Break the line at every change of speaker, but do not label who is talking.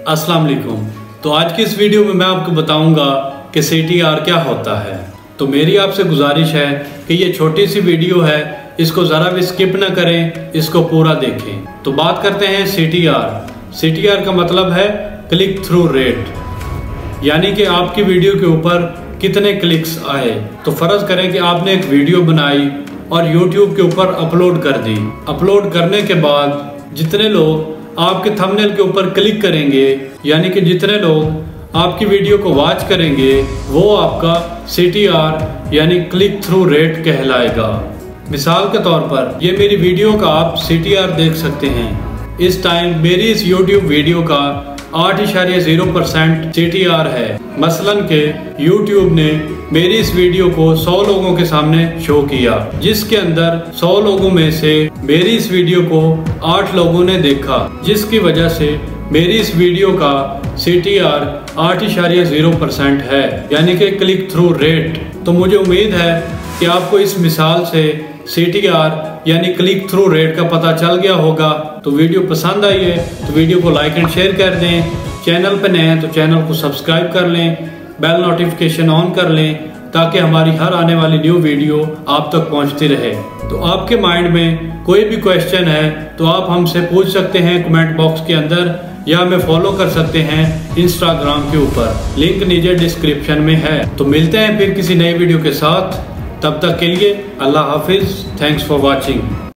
अस्सलाम वालेकुम। तो आज की इस वीडियो में मैं आपको बताऊंगा कि CTR क्या होता है। तो मेरी आपसे गुजारिश है कि ये छोटी सी वीडियो है, इसको ज़रा भी स्किप ना करें, इसको पूरा देखें। तो बात करते हैं CTR का मतलब है क्लिक थ्रू रेट, यानी कि आपकी वीडियो के ऊपर कितने क्लिक्स आए। तो फ़र्ज़ करें कि आपने एक वीडियो बनाई और YouTube के ऊपर अपलोड कर दी। अपलोड करने के बाद जितने लोग आपके थंबनेल के ऊपर क्लिक करेंगे, यानी कि जितने लोग आपकी वीडियो को वॉच करेंगे, वो आपका CTR यानी क्लिक थ्रू रेट कहलाएगा। मिसाल के तौर पर ये मेरी वीडियो का आप CTR देख सकते हैं। इस टाइम मेरी इस YouTube वीडियो का 8.0% CTR है। मसलन के YouTube ने मेरी इस वीडियो को 100 लोगों के सामने शो किया, जिसके अंदर 100 लोगों में से मेरी इस वीडियो को 8 लोगों ने देखा, जिसकी वजह से मेरी इस वीडियो का CTR 8.0% है, यानी कि क्लिक थ्रू रेट। तो मुझे उम्मीद है कि आपको इस मिसाल से CTR यानी क्लिक थ्रू रेट का पता चल गया होगा। तो वीडियो पसंद आई है तो वीडियो को लाइक एंड शेयर कर दें। चैनल पर नए हैं तो चैनल को सब्सक्राइब कर लें, बेल नोटिफिकेशन ऑन कर लें, ताकि हमारी हर आने वाली न्यू वीडियो आप तक पहुंचती रहे। तो आपके माइंड में कोई भी क्वेश्चन है तो आप हमसे पूछ सकते हैं कमेंट बॉक्स के अंदर, या हमें फॉलो कर सकते हैं इंस्टाग्राम के ऊपर, लिंक नीचे डिस्क्रिप्शन में है। तो मिलते हैं फिर किसी नई वीडियो के साथ, तब तक के लिए अल्लाह हाफिज। Thanks for watching.